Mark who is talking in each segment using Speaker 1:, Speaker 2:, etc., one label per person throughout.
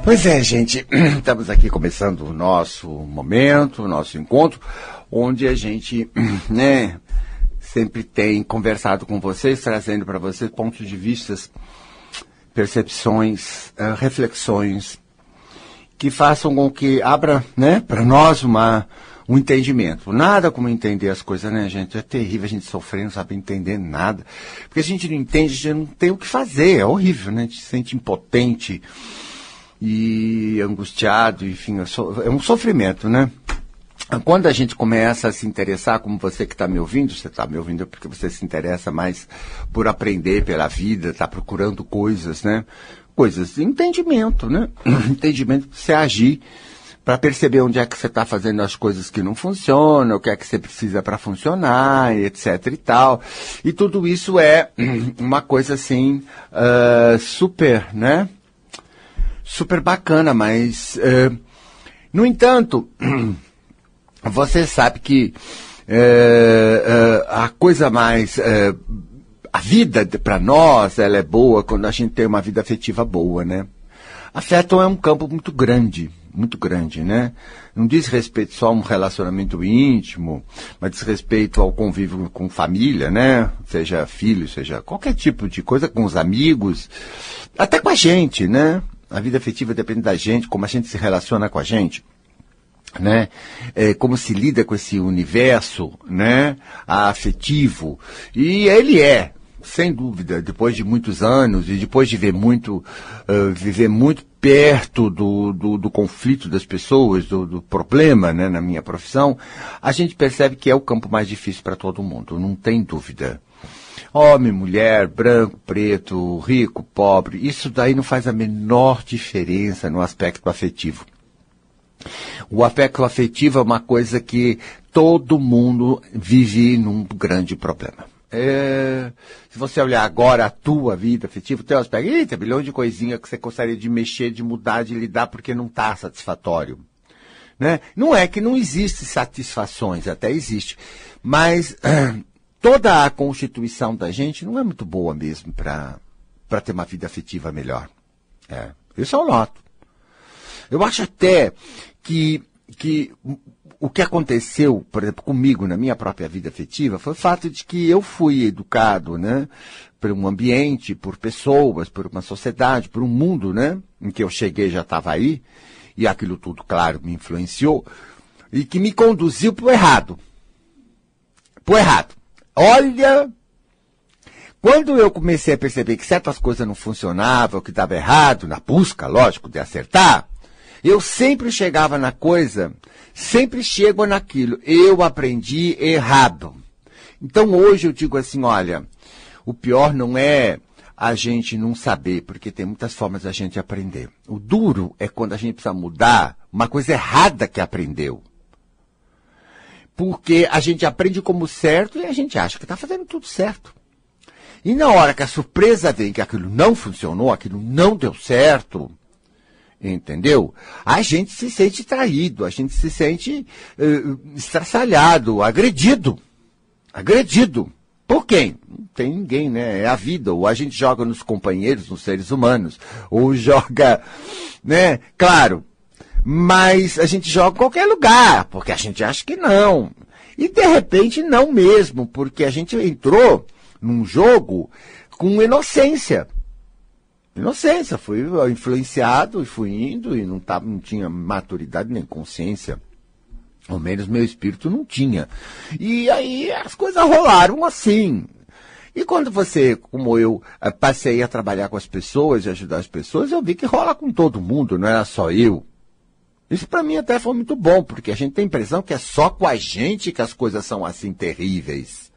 Speaker 1: Pois é, gente, estamos aqui começando o nosso momento, o nosso encontro, onde a gente, né, sempre tem conversado com vocês, trazendo para vocês pontos de vista, percepções, reflexões, que façam com que abra, né, para nós um entendimento. Nada como entender as coisas, né, gente? É terrível a gente sofrer, não sabe entender nada. Porque a gente não entende, a gente não tem o que fazer, é horrível, né? A gente se sente impotente e angustiado, enfim, é um sofrimento, né? Quando a gente começa a se interessar, como você que está me ouvindo, você está me ouvindo porque você se interessa mais por aprender pela vida, está procurando coisas, né? Coisas de entendimento, né? Entendimento de você agir para perceber onde é que você está fazendo as coisas que não funcionam, o que é que você precisa para funcionar, etc e tal. E tudo isso é uma coisa assim, super, né? Super bacana, mas, no entanto, você sabe que a coisa mais, a vida para nós, ela é boa quando a gente tem uma vida afetiva boa, né? Afeto é um campo muito grande, né? Não diz respeito só a um relacionamento íntimo, mas diz respeito ao convívio com família, né? Seja filho, seja qualquer tipo de coisa, com os amigos, até com a gente, né? A vida afetiva depende da gente, como a gente se relaciona com a gente, né? Como se lida com esse universo, né? Afetivo. E ele é, sem dúvida, depois de muitos anos e depois de ver viver muito perto do conflito das pessoas, do problema, né? Na minha profissão, a gente percebe que é o campo mais difícil para todo mundo, não tem dúvida. Homem, mulher, branco, preto, rico, pobre, isso daí não faz a menor diferença no aspecto afetivo. O aspecto afetivo é uma coisa que todo mundo vive num grande problema. Se você olhar agora a tua vida afetiva, tem aspecto, tem milhões de coisinhas que você gostaria de mexer, de mudar, de lidar, porque não está satisfatório. Né? Não é que não existe satisfações, até existe, mas toda a constituição da gente não é muito boa mesmo para ter uma vida afetiva melhor. Isso eu noto. Eu acho até que o que aconteceu, por exemplo, comigo na minha própria vida afetiva foi o fato de que eu fui educado, né, por um ambiente, por pessoas, por uma sociedade, por um mundo, né, em que eu cheguei já estava aí, e aquilo tudo, claro, me influenciou, e que me conduziu para o errado. Para o errado. Olha, quando eu comecei a perceber que certas coisas não funcionavam, que estava errado, na busca, lógico, de acertar, eu sempre chegava na coisa, sempre chego naquilo, eu aprendi errado. Então hoje eu digo assim, olha, o pior não é a gente não saber, porque tem muitas formas da gente aprender. O duro é quando a gente precisa mudar uma coisa errada que aprendeu. Porque a gente aprende como certo e a gente acha que está fazendo tudo certo. E na hora que a surpresa vem que aquilo não funcionou, aquilo não deu certo, entendeu? A gente se sente traído, a gente se sente estraçalhado, agredido. Agredido. Por quem? Não tem ninguém, né? É a vida. Ou a gente joga nos companheiros, nos seres humanos. Ou joga, né? Claro. Mas a gente joga em qualquer lugar, porque a gente acha que não. E de repente não mesmo, porque a gente entrou num jogo com inocência. Inocência, fui influenciado e fui indo e não tinha maturidade nem consciência. Ao menos meu espírito não tinha. E aí as coisas rolaram assim. E quando você, como eu, passei a trabalhar com as pessoas e ajudar as pessoas, eu vi que rola com todo mundo, não era só eu. Isso para mim até foi muito bom, porque a gente tem a impressão que é só com a gente que as coisas são assim terríveis.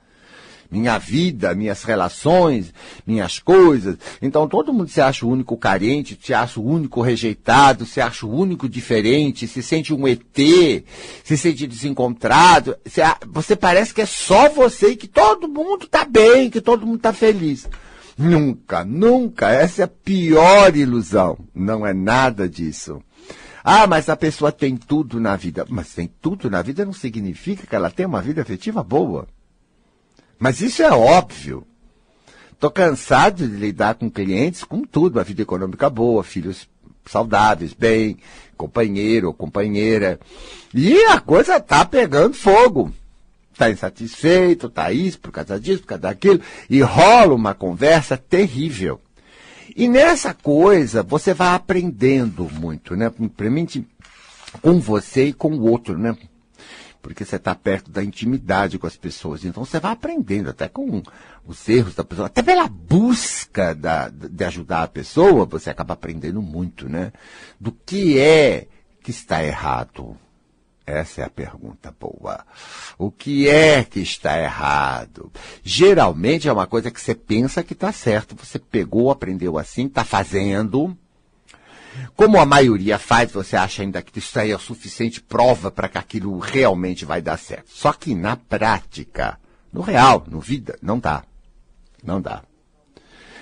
Speaker 1: Minha vida, minhas relações, minhas coisas. Então todo mundo se acha o único carente, se acha o único rejeitado, se acha o único diferente, se sente um ET, se sente desencontrado. Você parece que é só você e que todo mundo está bem, que todo mundo está feliz. Nunca, nunca. Essa é a pior ilusão. Não é nada disso. Ah, mas a pessoa tem tudo na vida. Mas tem tudo na vida não significa que ela tem uma vida afetiva boa. Mas isso é óbvio. Estou cansado de lidar com clientes, com tudo. A vida econômica boa, filhos saudáveis, bem, companheiro ou companheira. E a coisa tá pegando fogo. Tá insatisfeito, tá isso, por causa disso, por causa daquilo. E rola uma conversa terrível. E nessa coisa, você vai aprendendo muito, né? Principalmente com você e com o outro, né? Porque você está perto da intimidade com as pessoas. Então você vai aprendendo, até com os erros da pessoa, até pela busca de ajudar a pessoa, você acaba aprendendo muito, né? Do que é que está errado. Essa é a pergunta boa. O que é que está errado? Geralmente é uma coisa que você pensa que está certo. Você pegou, aprendeu assim, está fazendo. Como a maioria faz, você acha ainda que isso aí é o suficiente prova para que aquilo realmente vai dar certo. Só que na prática, no real, no vida, não dá. Não dá.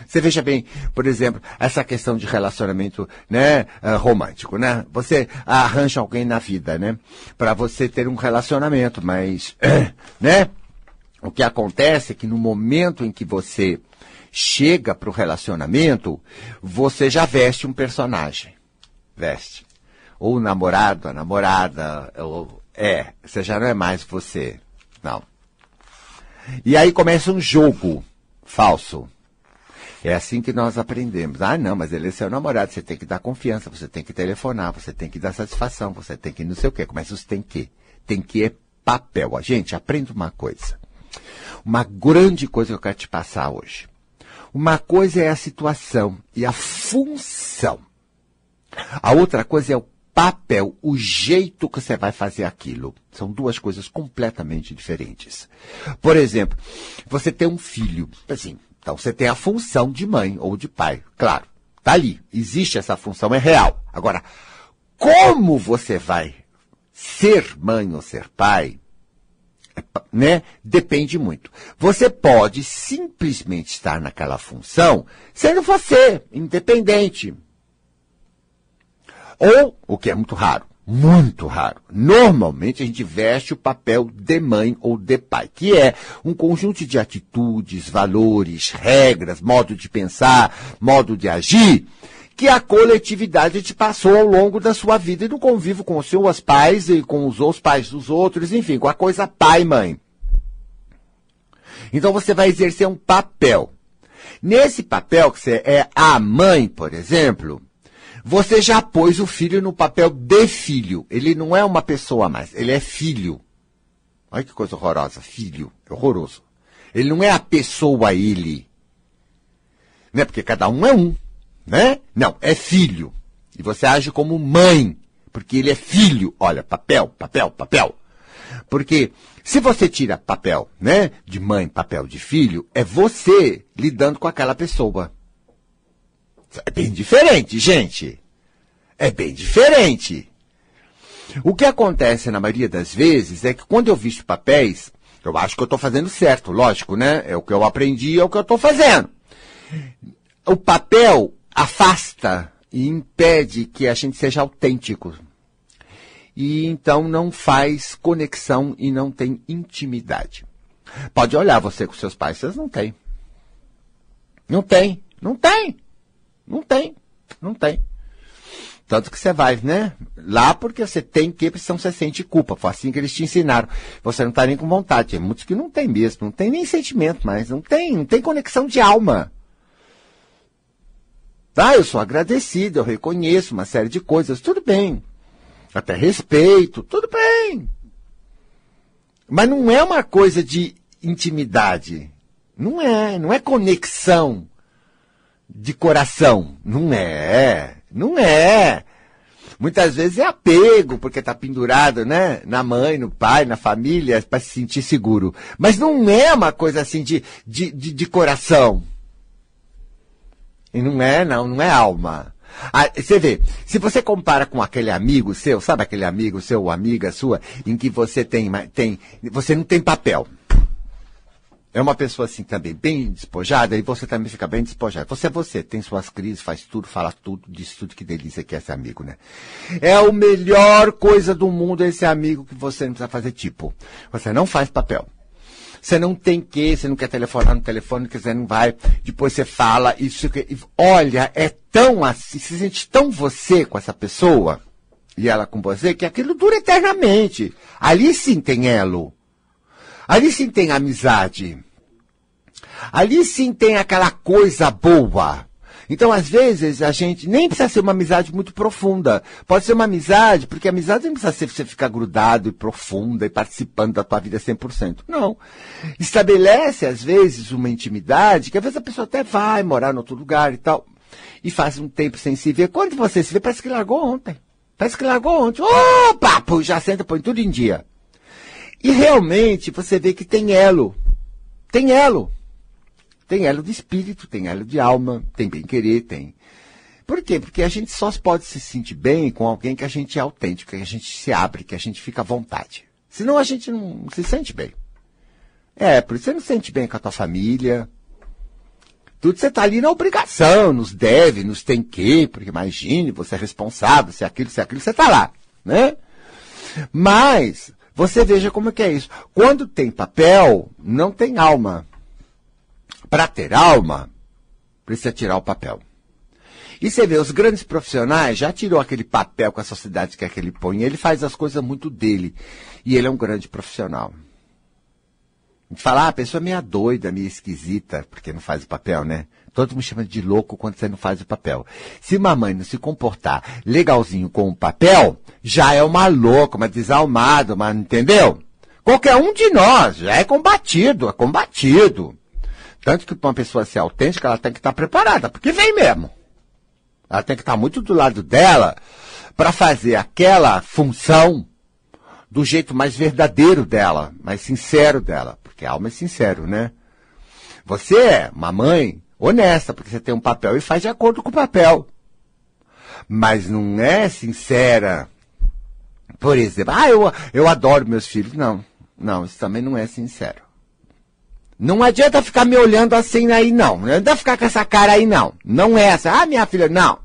Speaker 1: Você veja bem, por exemplo, essa questão de relacionamento, né, romântico, né? Você arranja alguém na vida, né? Para você ter um relacionamento, mas, né? O que acontece é que no momento em que você chega para o relacionamento, você já veste um personagem. Veste. Ou o namorado, a namorada, você já não é mais você. Não. E aí começa um jogo falso. É assim que nós aprendemos. Ah, não, mas ele é seu namorado, você tem que dar confiança, você tem que telefonar, você tem que dar satisfação, você tem que não sei o quê. Começa os tem que. Tem que é papel. A gente, aprenda uma coisa. Uma grande coisa que eu quero te passar hoje. Uma coisa é a situação e a função. A outra coisa é o papel, o jeito que você vai fazer aquilo. São duas coisas completamente diferentes. Por exemplo, você tem um filho, assim, então você tem a função de mãe ou de pai. Claro, tá ali, existe essa função, é real. Agora, como você vai ser mãe ou ser pai, né? Depende muito. Você pode simplesmente estar naquela função sendo você, independente. Ou, o que é muito raro, normalmente a gente veste o papel de mãe ou de pai, que é um conjunto de atitudes, valores, regras, modo de pensar, modo de agir, que a coletividade te passou ao longo da sua vida e no convívio com os seus pais e com os outros pais dos outros, enfim, com a coisa pai e mãe. Então você vai exercer um papel. Nesse papel, que você é a mãe, por exemplo, você já pôs o filho no papel de filho. Ele não é uma pessoa mais, ele é filho. Olha que coisa horrorosa, filho, é horroroso. Ele não é a pessoa ele, né? Porque cada um é um. Né? Não, é filho. E você age como mãe, porque ele é filho. Olha, papel, papel, papel. Porque se você tira papel, né, de mãe, papel de filho, é você lidando com aquela pessoa. É bem diferente, gente. É bem diferente. O que acontece na maioria das vezes é que quando eu visto papéis, eu acho que eu estou fazendo certo, lógico, né? É o que eu aprendi, é o que eu estou fazendo. O papel afasta e impede que a gente seja autêntico. E então não faz conexão e não tem intimidade. Pode olhar você com seus pais, vocês não têm. Não tem, não tem, não tem, não tem. Tanto que você vai, né? Lá porque você tem que, porque senão você sente culpa. Foi assim que eles te ensinaram. Você não está nem com vontade. Tem muitos que não tem mesmo, não tem nem sentimento mais, não tem conexão de alma. Ah, eu sou agradecido, eu reconheço uma série de coisas, tudo bem. Até respeito, tudo bem. Mas não é uma coisa de intimidade. Não é conexão de coração. Não é. Muitas vezes é apego, porque está pendurado, né? Na mãe, no pai, na família, para se sentir seguro. Mas não é uma coisa assim de coração. E não é alma. Ah, você vê, se você compara com aquele amigo seu, sabe aquele amigo seu ou amiga sua, em que você você não tem papel. É uma pessoa assim também, bem despojada, e você também fica bem despojado. Você é você, tem suas crises, faz tudo, fala tudo, diz tudo, que delícia que é esse amigo, né? É a melhor coisa do mundo esse amigo que você não precisa fazer tipo. Você não faz papel. Você não tem você não quer telefonar no telefone, você não vai, depois você fala, isso, olha, é tão assim, se sente tão você com essa pessoa, e ela com você, que aquilo dura eternamente. Ali sim tem elo. Ali sim tem amizade. Ali sim tem aquela coisa boa. Então, às vezes, a gente nem precisa ser uma amizade muito profunda. Pode ser uma amizade, porque a amizade não precisa ser você ficar grudado e profunda e participando da tua vida 100%. Não. Estabelece, às vezes, uma intimidade, que às vezes a pessoa até vai morar em outro lugar e tal, e faz um tempo sem se ver. Quando você se vê, parece que largou ontem. Parece que largou ontem. Opa! Pô, já senta, põe tudo em dia. E realmente, você vê que tem elo. Tem elo. Tem elo de espírito, tem elo de alma, tem bem-querer, tem... Por quê? Porque a gente só pode se sentir bem com alguém que a gente é autêntico, que a gente se abre, que a gente fica à vontade. Senão a gente não se sente bem. Por isso você não se sente bem com a tua família. Tudo você está ali na obrigação, nos deve, nos tem que, porque imagine, você é responsável, se é aquilo, você está lá, né? Mas, você veja como que é isso. Quando tem papel, não tem alma. Para ter alma, precisa tirar o papel. E você vê, os grandes profissionais já tirou aquele papel com a sociedade que é que ele põe. Ele faz as coisas muito dele. E ele é um grande profissional. A gente fala, a pessoa é meio doida, meio esquisita, porque não faz o papel, né? Todo mundo chama de louco quando você não faz o papel. Se uma mãe não se comportar legalzinho com o papel, já é uma louca, uma desalmada, entendeu? Qualquer um de nós já é combatido, Tanto que para uma pessoa ser autêntica, ela tem que estar preparada, porque vem mesmo. Ela tem que estar muito do lado dela para fazer aquela função do jeito mais verdadeiro dela, mais sincero dela. Porque a alma é sincero, né? Você é uma mãe honesta, porque você tem um papel e faz de acordo com o papel. Mas não é sincera. Por exemplo, eu adoro meus filhos. Não, isso também não é sincero. Não adianta ficar me olhando assim aí, não. Não adianta ficar com essa cara aí, não. Não é essa. Minha filha, não.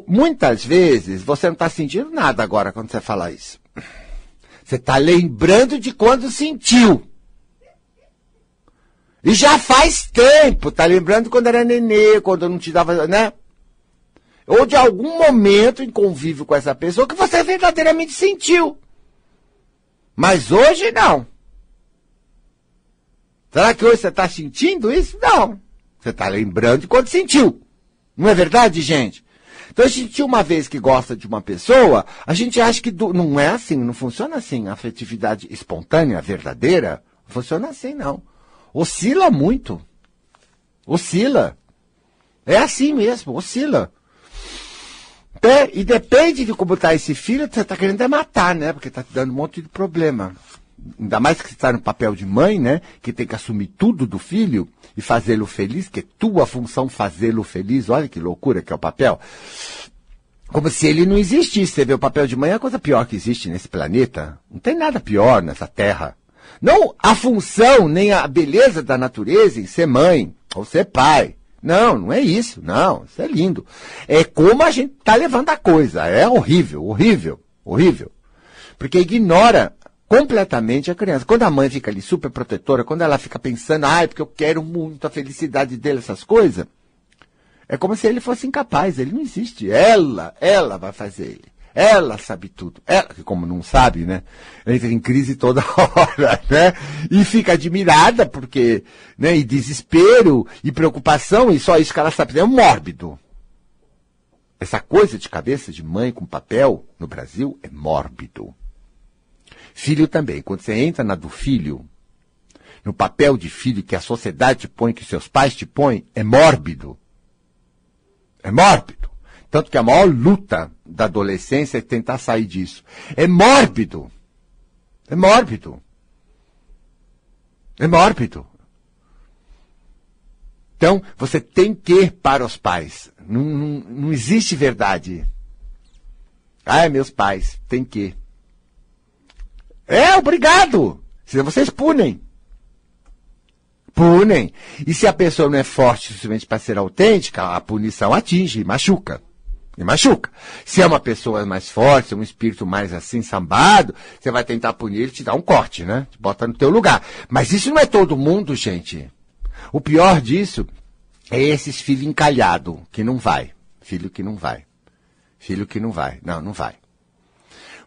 Speaker 1: Muitas vezes, você não está sentindo nada agora quando você fala isso. Você está lembrando de quando sentiu. E já faz tempo. Está lembrando quando era nenê, quando não te dava, né? Ou de algum momento em convívio com essa pessoa que você verdadeiramente sentiu. Mas hoje, não. Será que hoje você está sentindo isso? Não. Você está lembrando de quando sentiu. Não é verdade, gente? Então, a gente uma vez que gosta de uma pessoa, a gente acha que não é assim, não funciona assim. A afetividade espontânea, verdadeira, não funciona assim, não. Oscila muito. Oscila. É assim mesmo, oscila. E depende de como está esse filho, você está querendo matar, né? Porque está te dando um monte de problema. Ainda mais que você está no papel de mãe, né? Que tem que assumir tudo do filho e fazê-lo feliz, que é tua função fazê-lo feliz. Olha que loucura que é o papel. Como se ele não existisse. Você vê, o papel de mãe é a coisa pior que existe nesse planeta. Não tem nada pior nessa terra. Não a função, nem a beleza da natureza em ser mãe ou ser pai. Não é isso. Não, isso é lindo. É como a gente está levando a coisa. É horrível. Porque ignora completamente a criança. Quando a mãe fica ali super protetora, quando ela fica pensando, porque eu quero muito a felicidade dele, essas coisas, é como se ele fosse incapaz, ele não existe. Ela vai fazer ele. Ela sabe tudo. Ela, que como não sabe, né, entra em crise toda hora, né, e fica admirada porque, né, e desespero, e preocupação, e só isso que ela sabe, é um mórbido. Essa coisa de cabeça de mãe com papel no Brasil é mórbido. Filho também. Quando você entra na do filho, no papel de filho que a sociedade te põe, que seus pais te põem, é mórbido. É mórbido. Tanto que a maior luta da adolescência é tentar sair disso. É mórbido. Então, você tem que ir para os pais. Não existe verdade. Meus pais, tem que. Obrigado. Senão vocês punem. E se a pessoa não é forte o suficiente para ser autêntica, a punição atinge, machuca. E machuca. Se é uma pessoa mais forte, um espírito mais assim, sambado, você vai tentar punir, ele te dá um corte, né? Te bota no teu lugar. Mas isso não é todo mundo, gente. O pior disso é esses filhos encalhados, que não vai. Filho que não vai. Filho que não vai. Não, não vai.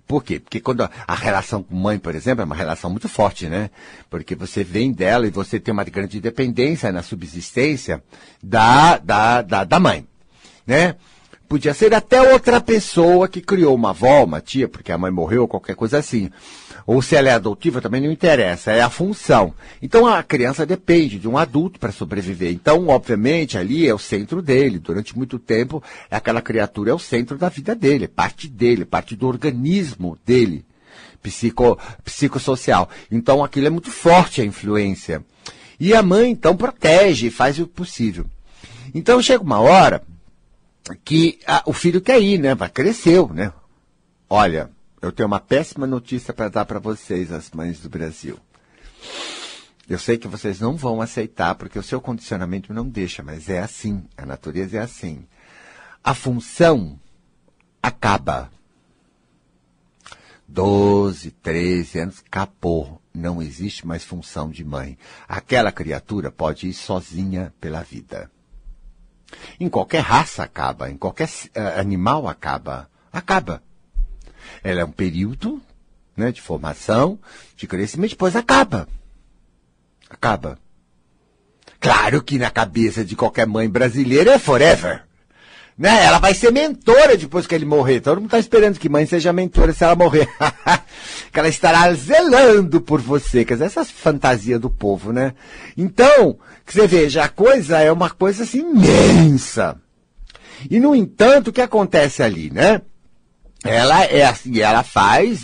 Speaker 1: Por quê? Porque quando a relação com mãe, por exemplo, é uma relação muito forte, né? Porque você vem dela e você tem uma grande dependência na subsistência da mãe, né? Podia ser até outra pessoa que criou uma avó, uma tia, porque a mãe morreu, qualquer coisa assim. Ou se ela é adotiva, também não interessa, é a função. Então a criança depende de um adulto para sobreviver. Então, obviamente, ali é o centro dele. Durante muito tempo, aquela criatura é o centro da vida dele, é parte do organismo dele, psicossocial. Então aquilo é muito forte, a influência. E a mãe, então, protege, faz o possível. Então chega uma hora que o filho quer ir, né? Cresceu, né? Olha, eu tenho uma péssima notícia para dar para vocês, as mães do Brasil. Eu sei que vocês não vão aceitar, porque o seu condicionamento não deixa, mas é assim, a natureza é assim. A função acaba. 12, 13 anos, acabou. Não existe mais função de mãe. Aquela criatura pode ir sozinha pela vida. Em qualquer raça acaba, em qualquer animal acaba. Acaba. Ela é um período, né, de formação, de crescimento, depois acaba. Acaba. Claro que na cabeça de qualquer mãe brasileira é forever. Né? Ela vai ser mentora depois que ele morrer. Todo mundo está esperando que mãe seja mentora se ela morrer. Que ela estará zelando por você. Quer dizer, essas fantasias do povo, né? Então, que você veja, a coisa é uma coisa assim imensa. E, no entanto, o que acontece ali, né? Ela é assim, ela faz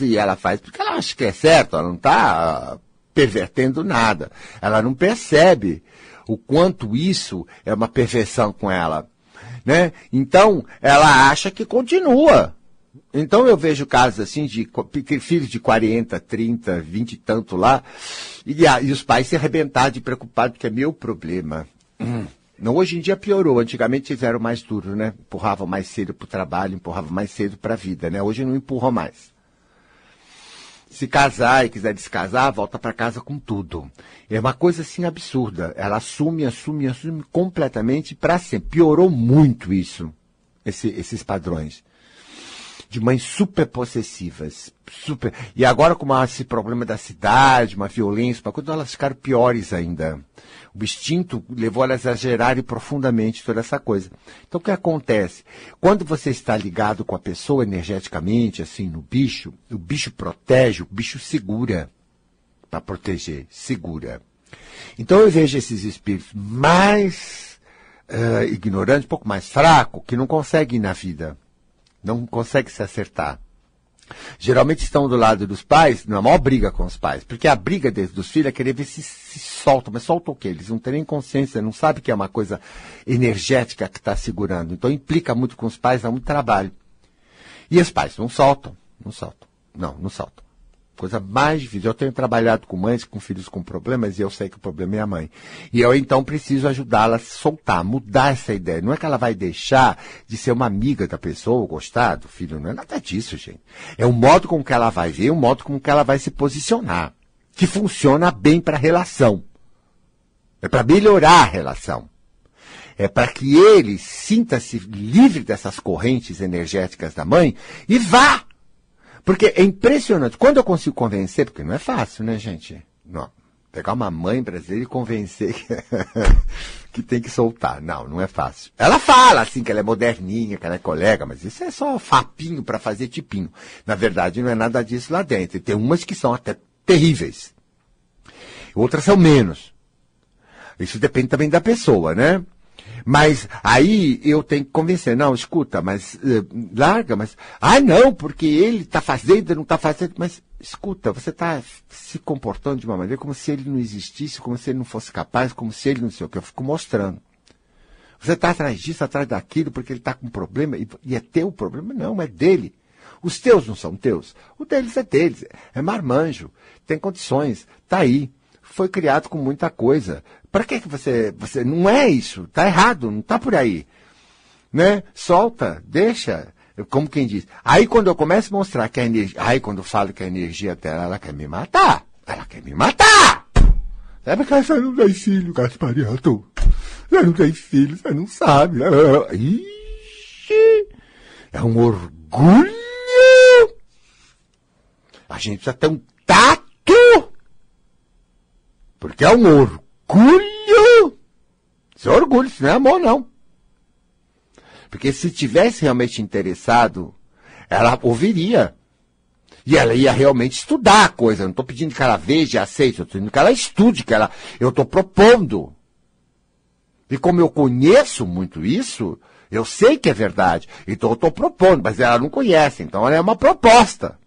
Speaker 1: porque ela acha que é certo, ela não está pervertendo nada. Ela não percebe o quanto isso é uma perversão com ela. Né? Então, ela acha que continua. Então, eu vejo casos assim de filhos de 40, 30, 20 e tanto lá, e os pais se arrebentaram de preocupados, porque é meu problema. Não, hoje em dia piorou. Antigamente eles eram mais duros, né? Empurravam mais cedo para o trabalho, empurravam mais cedo para a vida, né? Hoje não empurram mais. Se casar e quiser descasar, volta para casa com tudo. É uma coisa assim absurda. Ela assume completamente para sempre. Piorou muito isso, esses padrões. De mães super possessivas. Super. E agora com esse problema da cidade, uma violência, uma coisa, elas ficaram piores ainda. O instinto levou elas a exagerarem profundamente toda essa coisa. Então o que acontece? Quando você está ligado com a pessoa energeticamente, assim, no bicho, o bicho protege, o bicho segura. Para proteger, segura. Então eu vejo esses espíritos mais ignorantes, um pouco mais fracos, que não conseguem ir na vida. Não conseguem se acertar. Geralmente estão do lado dos pais, na maior briga com os pais. Porque a briga dos filhos é querer ver se soltam. Mas soltam o quê? Eles não têm nem consciência, não sabem que é uma coisa energética que está segurando. Então implica muito com os pais, dá muito trabalho. E os pais não soltam. Não soltam. Não soltam. Coisa mais difícil. Eu tenho trabalhado com mães, com filhos com problemas, e eu sei que o problema é a mãe. E eu, então, preciso ajudá-la a soltar, mudar essa ideia. Não é que ela vai deixar de ser uma amiga da pessoa, ou gostar do filho, não é nada disso, gente. É o modo com que ela vai ver, o modo com que ela vai se posicionar, que funciona bem para a relação. É para melhorar a relação. É para que ele sinta-se livre dessas correntes energéticas da mãe e vá. Porque é impressionante. Quando eu consigo convencer, porque não é fácil, né, gente? Não. Pegar uma mãe brasileira e convencer que tem que soltar. Não é fácil. Ela fala, assim, que ela é moderninha, que ela é colega, mas isso é só papinho para fazer tipinho. Na verdade, não é nada disso lá dentro. E tem umas que são até terríveis. Outras são menos. Isso depende também da pessoa, né? Mas aí eu tenho que convencer, não, escuta, mas larga, mas... não, porque ele está fazendo, não está fazendo, mas escuta, você está se comportando de uma maneira como se ele não existisse, como se ele não fosse capaz, como se ele não sei o que, eu fico mostrando. Você está atrás disso, atrás daquilo, porque ele está com um problema, e é teu problema? Não, é dele. Os teus não são teus, o deles é deles, é marmanjo, tem condições, está aí. Foi criado com muita coisa. Para que você... Não é isso. Está errado, não está por aí. né? Solta, deixa. Como quem diz. Aí quando eu começo a mostrar que a energia... Aí quando eu falo que a energia dela, ela quer me matar. Ela quer me matar! Sabe que você não tem filho, Gaspariato? Você não tem filho, você não sabe. Ixi! É um orgulho! A gente precisa ter um tato! Porque é um orgulho! Isso é orgulho, isso não é amor, não. Porque se tivesse realmente interessado, ela ouviria. E ela ia realmente estudar a coisa. Eu não estou pedindo que ela veja e aceite, eu estou pedindo que ela estude, eu estou propondo. E como eu conheço muito isso, eu sei que é verdade. Então eu estou propondo, mas ela não conhece. Então ela é uma proposta.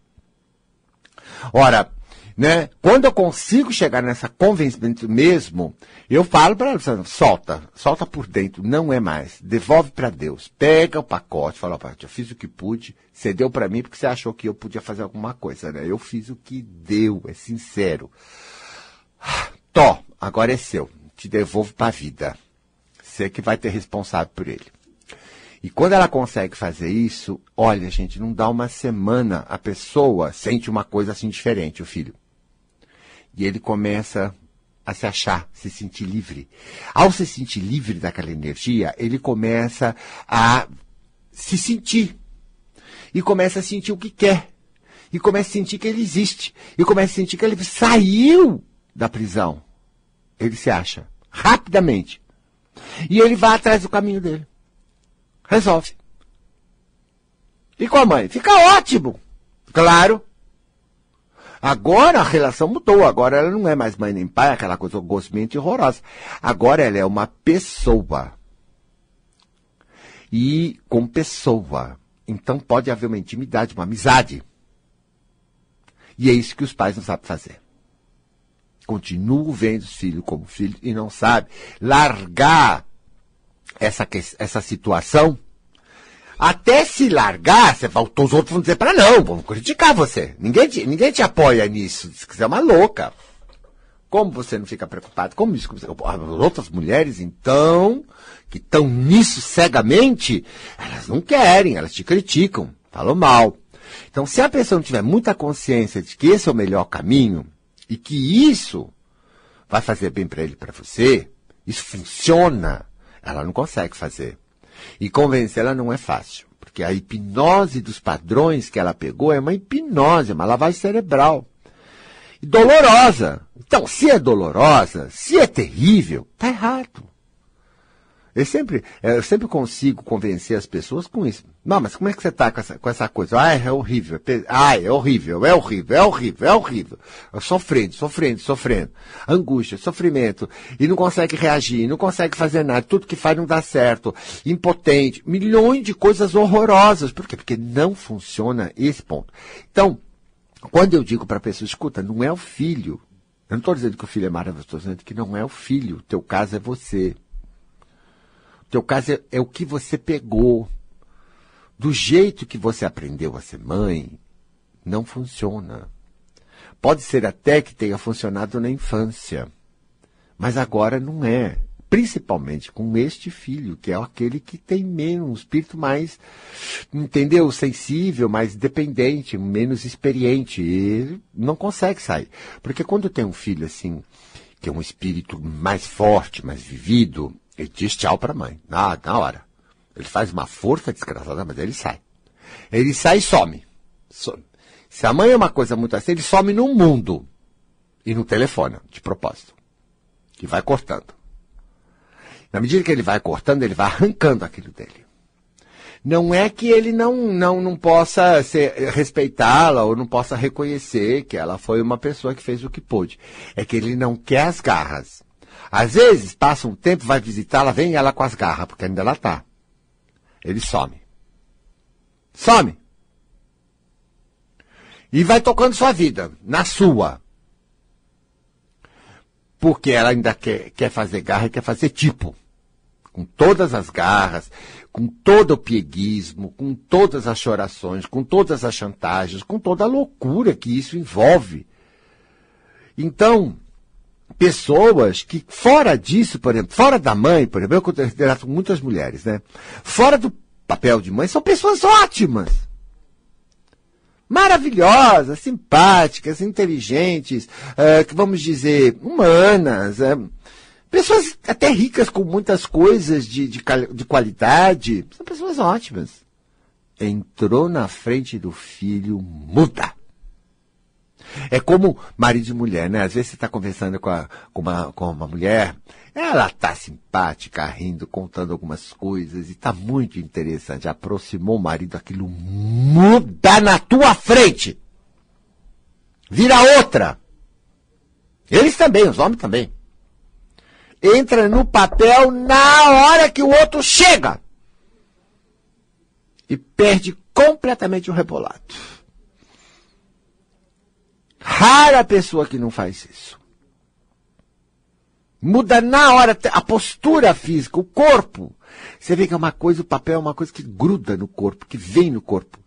Speaker 1: Ora, né, quando eu consigo chegar nessa convencimento mesmo, eu falo para ela, solta por dentro, não é mais, devolve para Deus, pega o pacote, fala, eu fiz o que pude, você deu para mim porque você achou que eu podia fazer alguma coisa, né? Eu fiz o que deu, é sincero. Agora é seu, te devolvo para a vida, você que vai ter responsável por ele. E quando ela consegue fazer isso, olha, gente, não dá uma semana, a pessoa sente uma coisa assim diferente, o filho. E ele começa a se achar, se sentir livre. Ao se sentir livre daquela energia, ele começa a se sentir. E começa a sentir o que quer. E começa a sentir que ele existe. E começa a sentir que ele saiu da prisão. Ele se acha, rapidamente. E ele vai atrás do caminho dele. Resolve. E com a mãe? Fica ótimo. Claro. Agora a relação mudou, agora ela não é mais mãe nem pai, aquela coisa gosmente horrorosa. Agora ela é uma pessoa. E com pessoa. Então pode haver uma intimidade, uma amizade. E é isso que os pais não sabem fazer. Continuam vendo os filhos como filhos e não sabem largar essa situação. Até se largar, os outros vão dizer para não, vão criticar você. Ninguém te apoia nisso, diz que você é uma louca. Como você não fica preocupado? Como isso? As outras mulheres, então, que estão nisso cegamente, elas não querem, elas te criticam, falam mal. Então, se a pessoa não tiver muita consciência de que esse é o melhor caminho, e que isso vai fazer bem para ele e para você, isso funciona, ela não consegue fazer. E convencê-la não é fácil, porque a hipnose dos padrões que ela pegou é uma hipnose, uma lavagem cerebral. E dolorosa. Então, se é dolorosa, se é terrível, tá errado. Eu sempre consigo convencer as pessoas com isso. Não, mas como é que você está com essa coisa? É horrível. É horrível. Sofrendo. Angústia, sofrimento. E não consegue reagir, não consegue fazer nada. Tudo que faz não dá certo. Impotente. Milhões de coisas horrorosas. Por quê? Porque não funciona esse ponto. Então, quando eu digo para a pessoa, escuta, não é o filho. Eu não estou dizendo que o filho é maravilhoso, estou dizendo que não é o filho. O teu caso é você. O teu caso é o que você pegou. Do jeito que você aprendeu a ser mãe, não funciona. Pode ser até que tenha funcionado na infância, mas agora não é. Principalmente com este filho, que é aquele que tem menos, um espírito mais, entendeu? Sensível, mais dependente, menos experiente. Ele não consegue sair. Porque quando tem um filho assim, que é um espírito mais forte, mais vivido, ele diz tchau para a mãe, na hora. Ele faz uma força desgraçada, mas ele sai. Ele sai e some. Se a mãe é uma coisa muito assim, ele some no mundo. E no telefone, de propósito. E vai cortando. Na medida que ele vai cortando, ele vai arrancando aquilo dele. Não é que ele não possa respeitá-la ou não possa reconhecer que ela foi uma pessoa que fez o que pôde. É que ele não quer as garras. Às vezes, passa um tempo, vai visitá-la, vem ela com as garras, porque ainda ela está. Ele some. Some. E vai tocando sua vida, na sua. Porque ela ainda quer fazer garra e quer fazer tipo. Com todas as garras, com todo o pieguismo, com todas as chorações, com todas as chantagens, com toda a loucura que isso envolve. Então, pessoas que, fora disso, por exemplo, fora da mãe, por exemplo, eu trato com muitas mulheres, né? Fora do papel de mãe, são pessoas ótimas. Maravilhosas, simpáticas, inteligentes, que vamos dizer, humanas, pessoas até ricas com muitas coisas de qualidade. São pessoas ótimas. Entrou na frente do filho, muda. É como marido e mulher, né? Às vezes você está conversando com uma mulher, ela está simpática, rindo, contando algumas coisas, e está muito interessante. Aproximou o marido, aquilo muda na tua frente. Vira outra. Eles também, os homens também. Entra no papel na hora que o outro chega. E perde completamente o rebolado. Rara pessoa que não faz isso. Muda na hora a postura física, o corpo. Você vê que é uma coisa, o papel é uma coisa que gruda no corpo, que vem no corpo,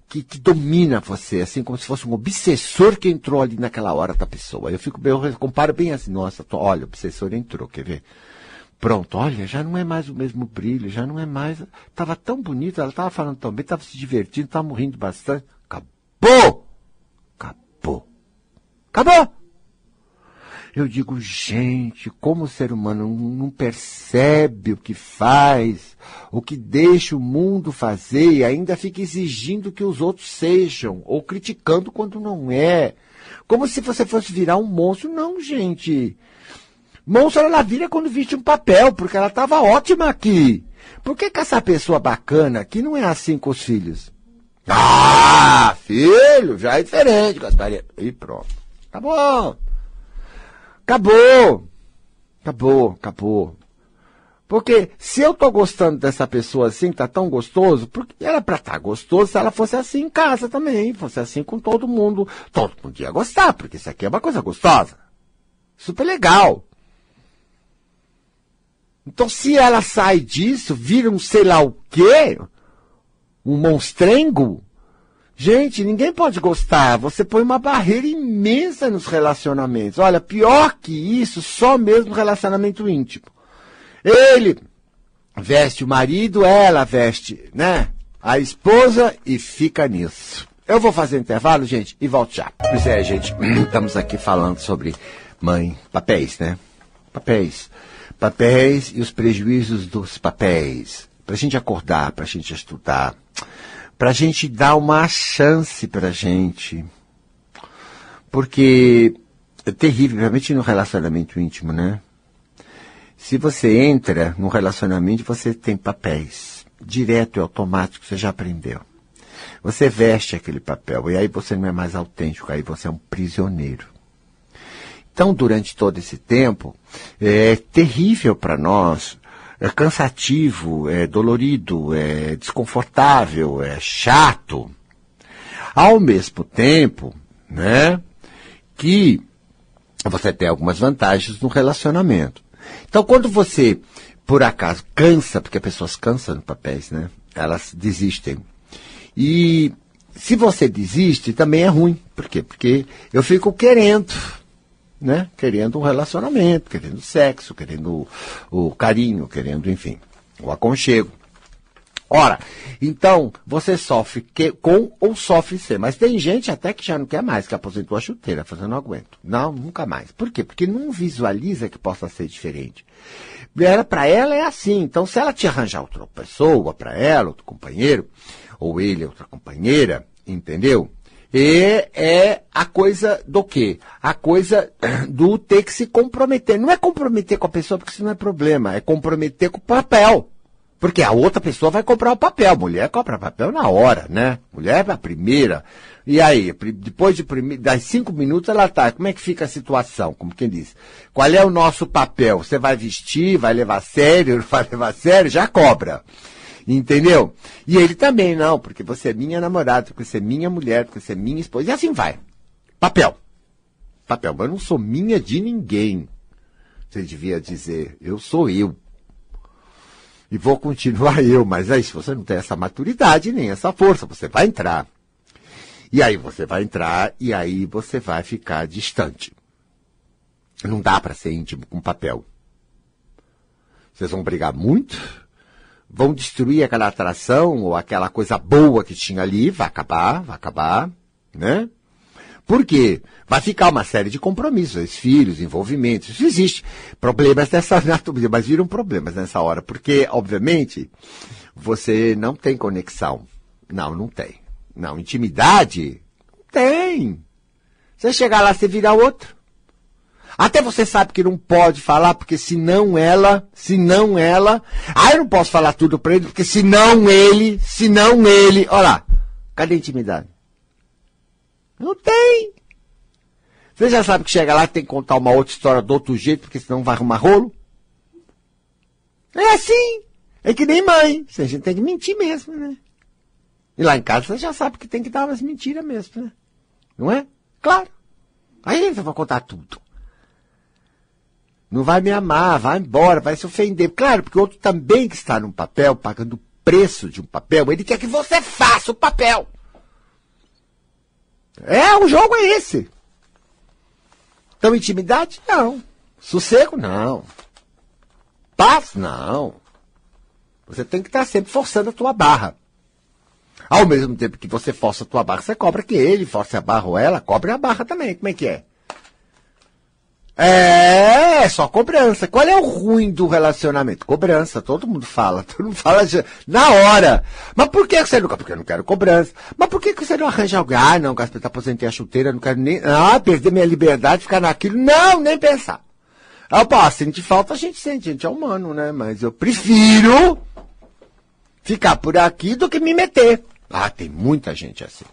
Speaker 1: que domina você, assim como se fosse um obsessor que entrou ali naquela hora da pessoa. Eu comparo bem assim, nossa, olha, o obsessor entrou, quer ver? Pronto, olha, já não é mais o mesmo brilho, já não é mais... Estava tão bonito, ela estava falando tão bem, estava se divertindo, estava morrendo bastante. Acabou! Acabou! Eu digo, gente, como o ser humano não percebe o que faz, o que deixa o mundo fazer e ainda fica exigindo que os outros sejam, ou criticando quando não é. Como se você fosse virar um monstro. Não, gente. Monstro ela vira quando veste um papel, porque ela estava ótima aqui. Por que essa pessoa bacana aqui não é assim com os filhos? Ah, filho, já é diferente, Gasparinho. E pronto. Acabou. Porque se eu tô gostando dessa pessoa assim, que tá tão gostoso, porque era pra estar gostoso se ela fosse assim em casa também, fosse assim com todo mundo. Todo mundo ia gostar, porque isso aqui é uma coisa gostosa. Super legal. Então se ela sai disso, vira um sei lá o quê, um monstrengo, gente, ninguém pode gostar. Você põe uma barreira imensa nos relacionamentos. Olha, pior que isso, só mesmo relacionamento íntimo. Ele veste o marido, ela veste, né, a esposa e fica nisso. Eu vou fazer intervalo, gente, e volto já. Pois é, gente, estamos aqui falando sobre papéis, né? Papéis e os prejuízos dos papéis. Pra gente acordar, pra gente estudar. Pra gente dar uma chance pra gente. Porque é terrível, realmente no relacionamento íntimo, né? Se você entra num relacionamento, você tem papéis. Direto e automático, você já aprendeu. Você veste aquele papel, e aí você não é mais autêntico, aí você é um prisioneiro. Então, durante todo esse tempo, é terrível para nós, é cansativo, é dolorido, é desconfortável, é chato. Ao mesmo tempo, né, que você tem algumas vantagens no relacionamento. Então, quando você, por acaso, cansa, porque as pessoas cansam no papéis, né, elas desistem. E se você desiste, também é ruim. Por quê? Porque eu fico querendo, né? Querendo um relacionamento, querendo sexo, querendo o carinho, querendo, enfim, o aconchego. Ora, então, você sofre com ou sofre sem. Mas tem gente até que já não quer mais, que aposentou a chuteira, fazendo não aguento. Não, nunca mais. Por quê? Porque não visualiza que possa ser diferente. Para ela é assim. Então, se ela te arranjar outra pessoa, para ela, outro companheiro, ou ele, outra companheira, entendeu? E é a coisa do quê? A coisa do ter que se comprometer. Não é comprometer com a pessoa, porque isso não é problema. É comprometer com o papel. Porque a outra pessoa vai comprar o papel. Mulher compra papel na hora, né? Mulher é a primeira. E aí, depois das 5 minutos ela tá. Como é que fica a situação? Como quem diz? Qual é o nosso papel? Você vai vestir, vai levar a sério, não vai levar a sério? Já cobra. Entendeu? E ele também não, porque você é minha namorada, porque você é minha mulher, porque você é minha esposa. E assim vai. Papel. Mas eu não sou minha de ninguém. Você devia dizer, eu sou eu. E vou continuar eu, mas aí se você não tem essa maturidade, nem essa força, você vai entrar. E aí você vai entrar, e aí você vai ficar distante. Não dá para ser íntimo com papel. Vocês vão brigar muito, vão destruir aquela atração ou aquela coisa boa que tinha ali, vai acabar, né? Por quê? Vai ficar uma série de compromissos, filhos, envolvimentos, isso existe. Problemas dessa natureza, mas viram problemas nessa hora, porque, obviamente, você não tem conexão. Não tem. Não, intimidade, tem. Você chegar lá, você vira outro. Até você sabe que não pode falar, porque senão ela, eu não posso falar tudo pra ele, porque senão ele, olha lá, cadê a intimidade? Não tem. Você já sabe que chega lá e tem que contar uma outra história do outro jeito, porque senão vai arrumar rolo? É assim. É que nem mãe. A gente tem que mentir mesmo, né? E lá em casa você já sabe que tem que dar umas mentiras mesmo, né? Não é? Claro. Aí você vai contar tudo. Não vai me amar, vai embora, vai se ofender. Claro, porque o outro também que está num papel, pagando o preço de um papel, ele quer que você faça o papel. O jogo é esse. Então, intimidade? Não. Sossego? Não. Paz? Não. Você tem que estar sempre forçando a tua barra. Ao mesmo tempo que você força a tua barra, você cobra que ele force a barra ou ela, cobre a barra também. Como é que é? É só cobrança. Qual é o ruim do relacionamento? Cobrança, todo mundo fala na hora. Mas por que você não... Porque eu não quero cobrança. Mas por que você não arranja alguém? Não, Gaspar, aposentei a chuteira, não quero nem... perder minha liberdade, ficar naquilo. Não, nem pensar. Sentir falta, a gente é humano, né? Mas eu prefiro ficar por aqui do que me meter. Tem muita gente assim.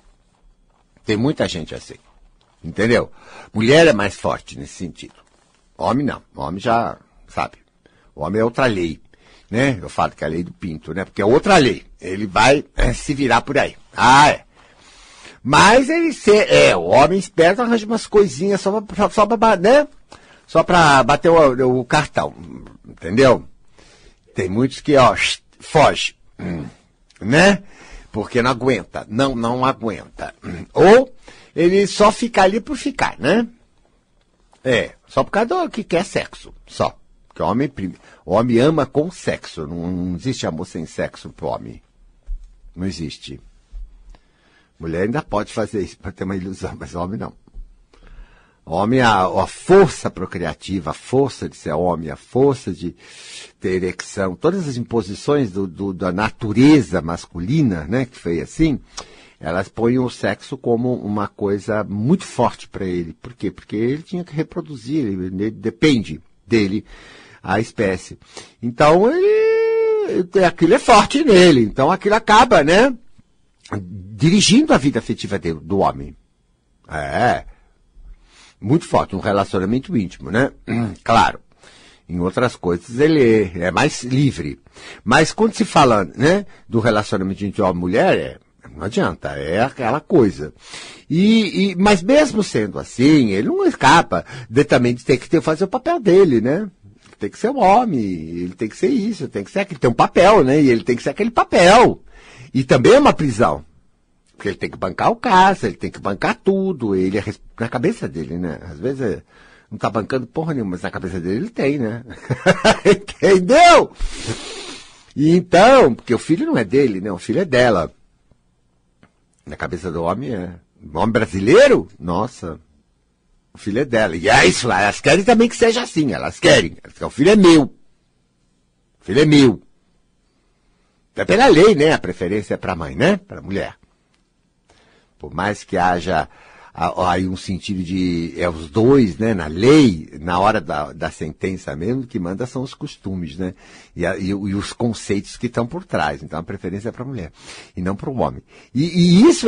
Speaker 1: Entendeu? Mulher é mais forte nesse sentido. Homem não. Homem já, sabe. O homem é outra lei, né? Eu falo que é a lei do pinto, né? Porque é outra lei. Ele vai se virar por aí. Mas o homem esperto arranja umas coisinhas só pra né? Só pra bater o cartão. Entendeu? Tem muitos que, foge. Né? Porque não aguenta. Não aguenta. Ou ele só fica ali por ficar, né? Só por causa do que quer sexo, só. Porque o homem ama com sexo, não existe amor sem sexo pro homem. Não existe. Mulher ainda pode fazer isso para ter uma ilusão, mas o homem não. O homem, a força procriativa, a força de ser homem, a força de ter ereção, todas as imposições da natureza masculina, né, que foi assim, elas põem o sexo como uma coisa muito forte para ele. Por quê? Porque ele tinha que reproduzir, ele depende dele a espécie. Então, aquilo é forte nele. Então, aquilo acaba, né, dirigindo a vida afetiva do homem. Muito forte, um relacionamento íntimo, né? Claro. Em outras coisas ele é mais livre. Mas quando se fala, né, do relacionamento entre homem e mulher, não adianta, é aquela coisa. Mas mesmo sendo assim, ele não escapa também de ter que fazer o papel dele, né? Tem que ser um homem, ele tem que ser isso, tem que ser aquele, tem um papel, né? E ele tem que ser aquele papel. E também é uma prisão. Porque ele tem que bancar o caso, ele tem que bancar tudo, ele na cabeça dele, né? Às vezes não tá bancando porra nenhuma, mas na cabeça dele ele tem, né? Entendeu? E então, porque o filho não é dele, né? O filho é dela. Na cabeça do homem o homem brasileiro, nossa, o filho é dela. E é isso, elas querem também que seja assim, elas querem. O filho é meu. O filho é meu. É pela lei, né? A preferência é pra mãe, né? Pra mulher. Por mais que haja aí um sentido de... os dois, né? Na lei, na hora da sentença mesmo, que manda são os costumes, né? E os conceitos que estão por trás. Então, a preferência é para a mulher. E não para o homem. E isso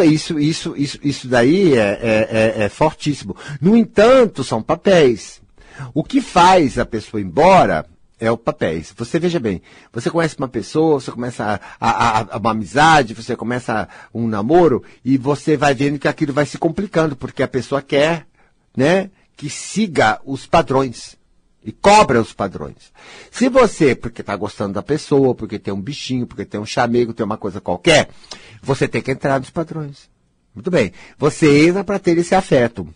Speaker 1: daí é fortíssimo. No entanto, são papéis. O que faz a pessoa ir embora... é o papéis. Você veja bem, você conhece uma pessoa, você começa uma amizade, você começa um namoro e você vai vendo que aquilo vai se complicando, porque a pessoa quer, né, que siga os padrões e cobra os padrões. Se você, porque está gostando da pessoa, porque tem um bichinho, porque tem um chamego, tem uma coisa qualquer, você tem que entrar nos padrões. Muito bem. Você entra para ter esse afeto.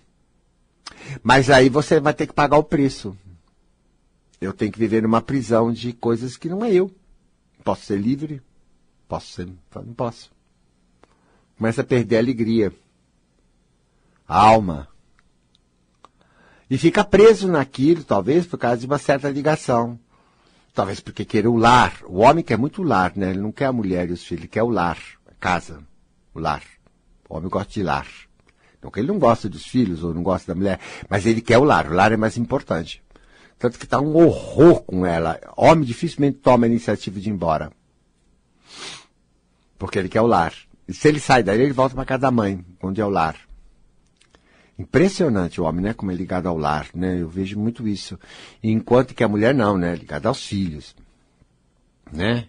Speaker 1: Mas aí você vai ter que pagar o preço. Eu tenho que viver numa prisão de coisas que não é eu. Posso ser livre? Posso ser... Não posso. Começa a perder a alegria. A alma. E fica preso naquilo, talvez, por causa de uma certa ligação. Talvez porque queira o lar. O homem quer muito o lar, né? Ele não quer a mulher e os filhos, ele quer o lar, a casa, o lar. O homem gosta de lar. Não que ele não gosta dos filhos ou não gosta da mulher, mas ele quer o lar é mais importante. Tanto que está um horror com ela. Homem dificilmente toma a iniciativa de ir embora. Porque ele quer o lar. E se ele sai daí, ele volta para casa da mãe, onde é o lar. Impressionante o homem, né? Como é ligado ao lar, né? Eu vejo muito isso. Enquanto que a mulher não, né? Ligada aos filhos. Né?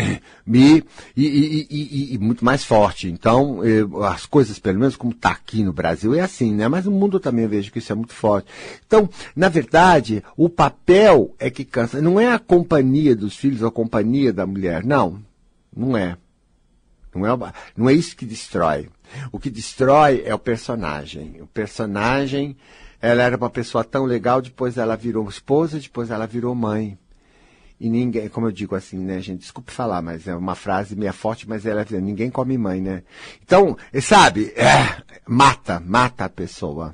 Speaker 1: E muito mais forte. Então, as coisas, pelo menos como está aqui no Brasil, é assim, né? Mas no mundo também eu vejo que isso é muito forte. Então, na verdade, o papel é que cansa. Não é a companhia dos filhos ou a companhia da mulher. Não, não é. Não é isso que destrói. O que destrói é o personagem. O personagem, ela era uma pessoa tão legal, depois ela virou esposa, depois ela virou mãe. E ninguém, como eu digo assim, né, gente, desculpe falar, mas é uma frase meio forte, mas ela é, ninguém come mãe, né? Então, sabe, mata a pessoa.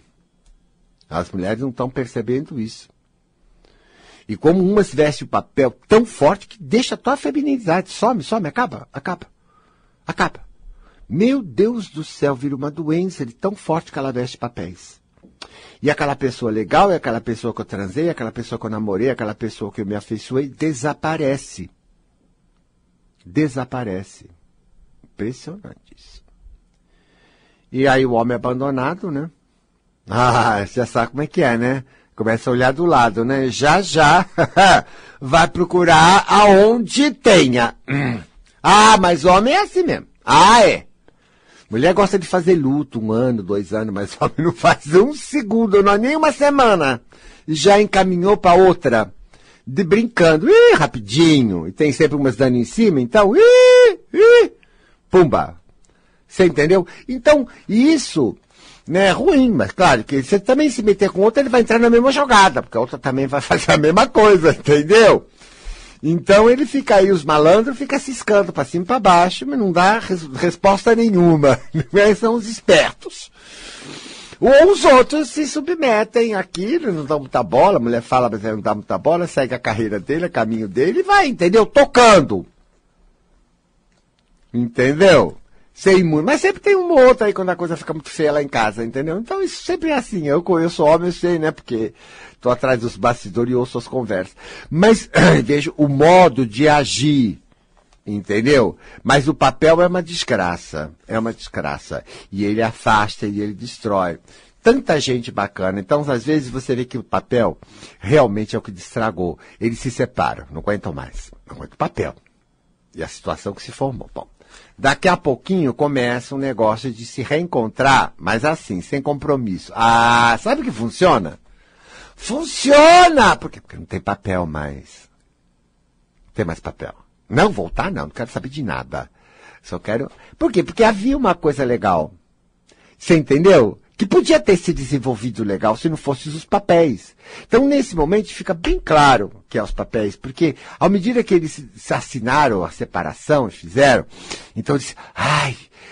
Speaker 1: As mulheres não estão percebendo isso. E como umas vestem o papel tão forte que deixa a tua feminilidade, some, acaba. Meu Deus do céu, vira uma doença de tão forte que ela veste papéis. E aquela pessoa legal, e aquela pessoa que eu transei, aquela pessoa que eu namorei, aquela pessoa que eu me afeiçoei, desaparece. Impressionante isso. E aí o homem abandonado, né? Ah, você já sabe como é que é, né? Começa a olhar do lado, né? Já vai procurar aonde tenha. Ah, mas homem é assim mesmo. Ah, é. Mulher gosta de fazer luto 1 ano, 2 anos, mas homem não faz 1 segundo, não, nem 1 semana. Já encaminhou para outra. De brincando. Rapidinho. E tem sempre umas dando em cima, então. Pumba. Você entendeu? Então, isso, né, é ruim, mas claro que você também se meter com outra, ele vai entrar na mesma jogada, porque a outra também vai fazer a mesma coisa, entendeu? Então ele fica aí, os malandros ficam ciscando para cima e para baixo, mas não dá resposta nenhuma. São os espertos. Ou os outros se submetem àquilo, não dão muita bola, a mulher fala, mas ele não dá muita bola, segue a carreira dele, o caminho dele e vai, entendeu? Tocando. Entendeu? Ser imune. Mas sempre tem uma ou outra aí quando a coisa fica muito feia lá em casa, entendeu? Então isso sempre é assim. Eu sou homem, eu sei, né? Porque estou atrás dos bastidores e ouço as conversas. Mas vejo o modo de agir, entendeu? Mas o papel é uma desgraça. É uma desgraça. E ele afasta e ele destrói. Tanta gente bacana. Então, às vezes, você vê que o papel realmente é o que destragou. Eles se separam, não aguentam mais. Não aguentam o papel. E a situação que se formou. Bom. Daqui a pouquinho começa um negócio de se reencontrar, mas assim, sem compromisso. Ah, sabe o que funciona? Funciona! Porque não tem papel mais. Não tem mais papel. Não, voltar não quero saber de nada. Só quero... Por quê? Porque havia uma coisa legal. Você entendeu? Que podia ter se desenvolvido legal se não fossem os papéis. Então, nesse momento, fica bem claro que é os papéis, porque, à medida que eles se assinaram a separação, fizeram, então,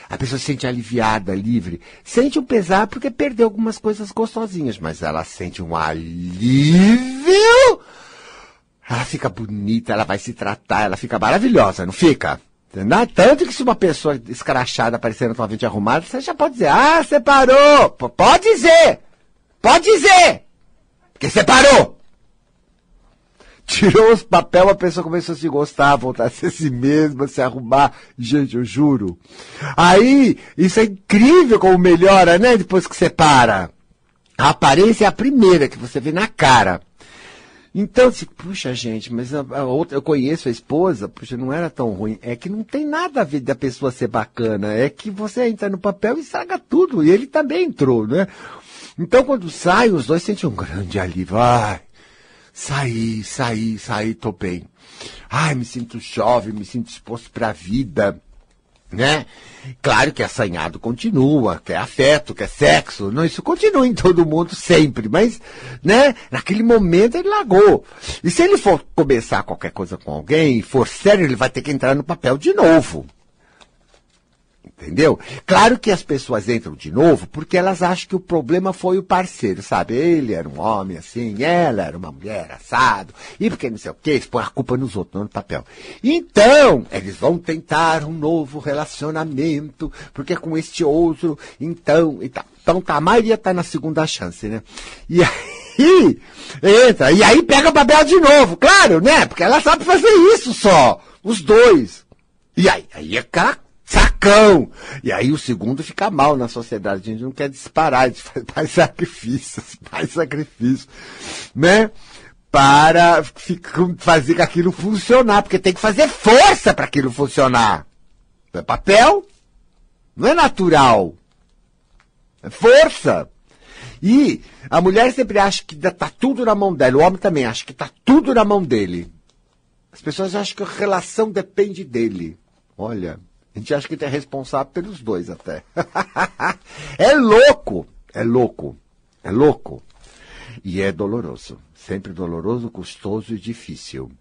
Speaker 1: a pessoa se sente aliviada, livre. Sente um pesar porque perdeu algumas coisas gostosinhas, mas ela sente um alívio. Ela fica bonita, ela vai se tratar, ela fica maravilhosa, não fica? Tanto que se uma pessoa escrachada aparecer na tua frente arrumada, você já pode dizer, separou. Pode dizer. Porque separou. Tirou os papéis, a pessoa começou a se gostar, voltar a ser si mesma, se arrumar. Gente, eu juro. Aí, isso é incrível como melhora, né? Depois que separa. A aparência é a primeira que você vê na cara. Então, puxa, gente, mas a outra, eu conheço a esposa, puxa, não era tão ruim. É que não tem nada a ver da pessoa ser bacana. É que você entra no papel e estraga tudo. E ele também entrou, né? Então, quando sai, os dois sentem um grande alívio. Saí, tô bem. Me sinto jovem, me sinto disposto pra vida. né? Claro que assanhado continua, que é afeto, que é sexo, não, isso continua em todo mundo sempre, mas, né, naquele momento ele largou. E se ele for começar qualquer coisa com alguém, for sério, ele vai ter que entrar no papel de novo. Entendeu? Claro que as pessoas entram de novo porque elas acham que o problema foi o parceiro, sabe? Ele era um homem assim, ela era uma mulher assado, e porque não sei o que, eles põem a culpa nos outros, não no papel. Então, eles vão tentar um novo relacionamento, porque com este outro, então, e tal. Então, tá, a maioria tá na segunda chance, né? E aí, entra, e aí pega o papel de novo, claro, né? Porque ela sabe fazer isso só, os dois. E aí é sacão. E aí o segundo fica mal na sociedade. A gente não quer disparar, a gente faz sacrifícios, né? Para fazer aquilo funcionar, porque tem que fazer força para aquilo funcionar. É papel, não é natural. É força. E a mulher sempre acha que tá tudo na mão dela, o homem também acha que tá tudo na mão dele. As pessoas acham que a relação depende dele. Olha, a gente acha que ele é responsável pelos dois até. É louco, é louco, é louco. E é doloroso, sempre doloroso, custoso e difícil.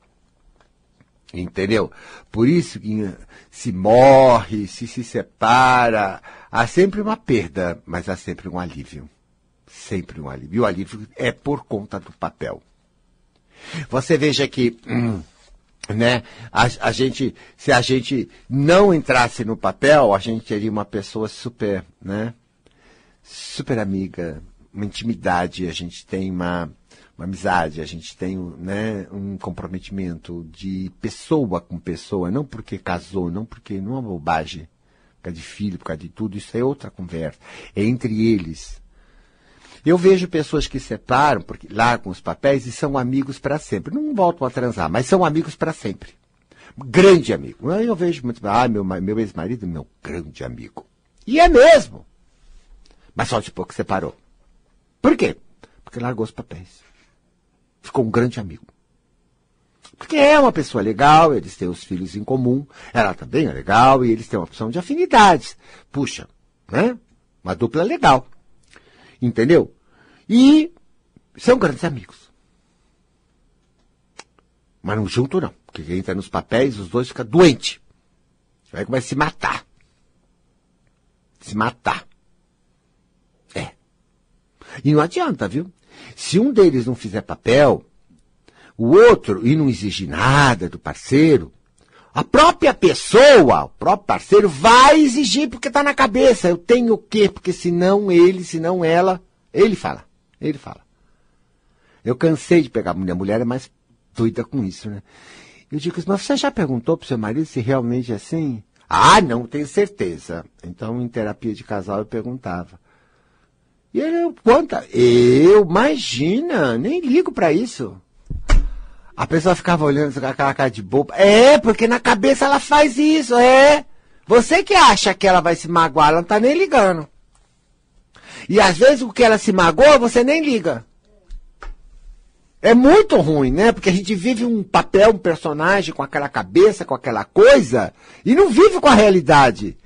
Speaker 1: Entendeu? Por isso que se morre, se separa, há sempre uma perda, mas há sempre um alívio. Sempre um alívio. E o alívio é por conta do papel. Você veja que... né? Se a gente não entrasse no papel, a gente teria uma pessoa super, né? Super amiga, uma intimidade, a gente tem uma amizade, a gente tem, né, um comprometimento de pessoa com pessoa, não porque casou, não é uma bobagem, por causa de filho, por causa de tudo, isso é outra conversa, é entre eles. Eu vejo pessoas que separam, porque largam os papéis e são amigos para sempre. Não voltam a transar, mas são amigos para sempre. Grande amigo. Eu vejo muito, meu ex-marido, meu grande amigo. E é mesmo. Mas só de pouco separou. Por quê? Porque largou os papéis. Ficou um grande amigo. Porque é uma pessoa legal, eles têm os filhos em comum, ela também é legal, e eles têm uma opção de afinidades. Puxa, né? Uma dupla legal. Entendeu? E são grandes amigos. Mas não junto não. Porque quem entra nos papéis, os dois ficam doentes. Aí começa a se matar. Se matar. É. E não adianta, viu? Se um deles não fizer papel, o outro, e não exigir nada do parceiro, a própria pessoa, o próprio parceiro, vai exigir porque está na cabeça. Eu tenho o quê? Porque senão ele, senão ela, ele fala. Ele fala. Eu cansei de pegar mulher. A mulher é mais doida com isso, né? Eu digo, mas você já perguntou pro seu marido se realmente é assim? Ah, não, tenho certeza. Então, em terapia de casal, eu perguntava. E ele, conta. Imagina, nem ligo para isso. A pessoa ficava olhando com aquela cara de boba. É, porque na cabeça ela faz isso, é. Você que acha que ela vai se magoar, ela não tá nem ligando. E às vezes o que ela se magoa, você nem liga. É muito ruim, né? Porque a gente vive um papel, um personagem com aquela cabeça, com aquela coisa, e não vive com a realidade.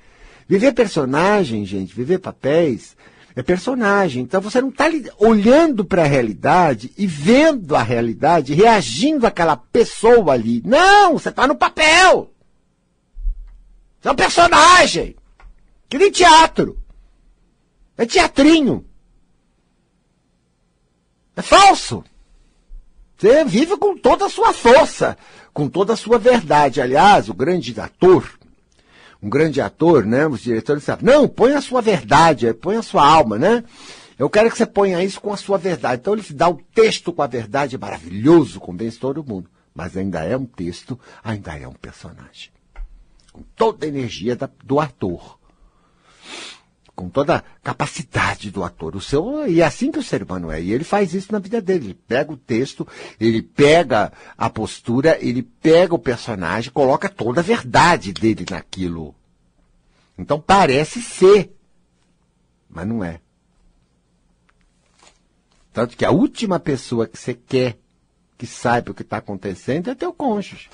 Speaker 1: Viver personagem, gente, viver papéis, é personagem. Então você não está olhando para a realidade e vendo a realidade, reagindo àquela pessoa ali. Não, você está no papel. Você é um personagem. Que nem teatro. É teatrinho. É falso. Você vive com toda a sua força, com toda a sua verdade. Aliás, o grande ator, um grande ator, né? Os diretores sabem, não, põe a sua verdade, põe a sua alma, né? Eu quero que você ponha isso com a sua verdade. Então ele dá o texto com a verdade, é maravilhoso, convence todo mundo. Mas ainda é um texto, ainda é um personagem. Com toda a energia do ator. Com toda a capacidade do ator. E é assim que o ser humano é. E ele faz isso na vida dele. Ele pega o texto, ele pega a postura, ele pega o personagem, coloca toda a verdade dele naquilo. Então parece ser, mas não é. Tanto que a última pessoa que você quer que saiba o que está acontecendo é teu cônjuge.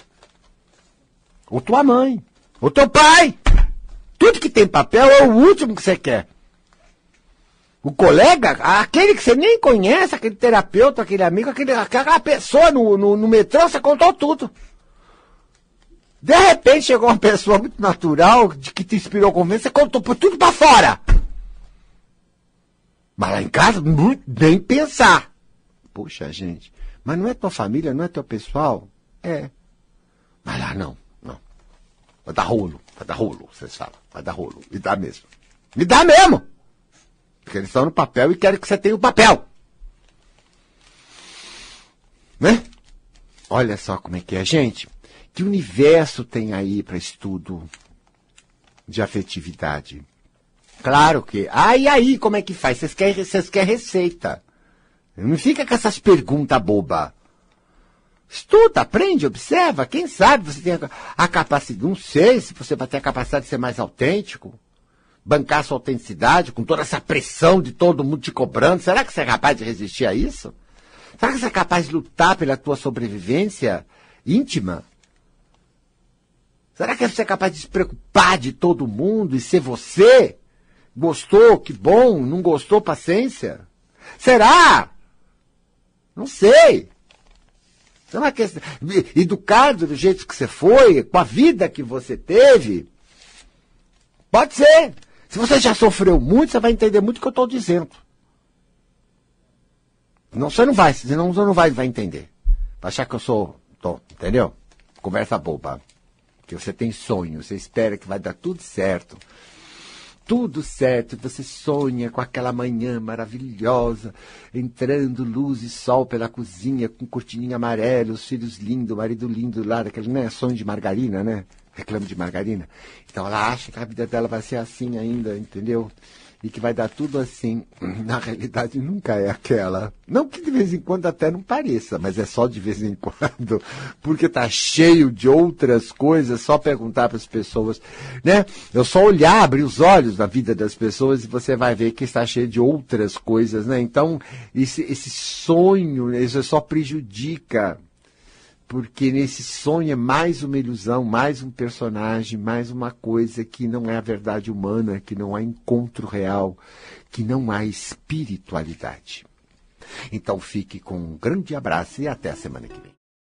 Speaker 1: Ou tua mãe. Ou teu pai. Tudo que tem papel é o último que você quer. O colega, aquele que você nem conhece, aquele terapeuta, aquele amigo, aquela pessoa no metrô, você contou tudo. De repente chegou uma pessoa muito natural, que te inspirou confiança, você contou tudo pra fora. Mas lá em casa, nem pensar. Poxa, gente, mas não é tua família, não é teu pessoal? É. Mas lá não. Vai dar rolo, vocês falam. Vai dar rolo. Me dá mesmo. Me dá mesmo! Porque eles estão no papel e querem que você tenha o papel. Né? Olha só como é que é, gente. Que universo tem aí para estudo de afetividade? Claro que... e aí, como é que faz? Vocês querem receita. Não fica com essas perguntas bobas. Estuda, aprende, observa. Quem sabe você tem a capacidade... Não sei se você vai ter a capacidade de ser mais autêntico. Bancar sua autenticidade com toda essa pressão de todo mundo te cobrando. Será que você é capaz de resistir a isso? Será que você é capaz de lutar pela tua sobrevivência íntima? Será que você é capaz de se preocupar de todo mundo e ser você? Gostou? Que bom. Não gostou? Paciência. Será? Não sei. Será que educado do jeito que você foi, com a vida que você teve? Pode ser. Se você já sofreu muito, você vai entender muito o que eu estou dizendo. Não, senão você não vai entender. Vai achar que eu sou tonto, entendeu? Conversa boba. Que você tem sonho, você espera que vai dar tudo certo. Tudo certo, você sonha com aquela manhã maravilhosa, entrando luz e sol pela cozinha, com cortininha amarela, os filhos lindos, o marido lindo lá, daquele, né, sonho de margarina, né? Reclame de margarina. Então ela acha que a vida dela vai ser assim ainda, entendeu? E que vai dar tudo assim. Na realidade nunca é aquela. Não que de vez em quando até não pareça, mas é só de vez em quando. Porque tá cheio de outras coisas, só perguntar para as pessoas, né? Eu só olhar, abrir os olhos na vida das pessoas e você vai ver que está cheio de outras coisas, né? Então, esse sonho, isso só prejudica. Porque nesse sonho é mais uma ilusão, mais um personagem, mais uma coisa que não é a verdade humana, que não há encontro real, que não há espiritualidade. Então fique com um grande abraço e até a semana que vem.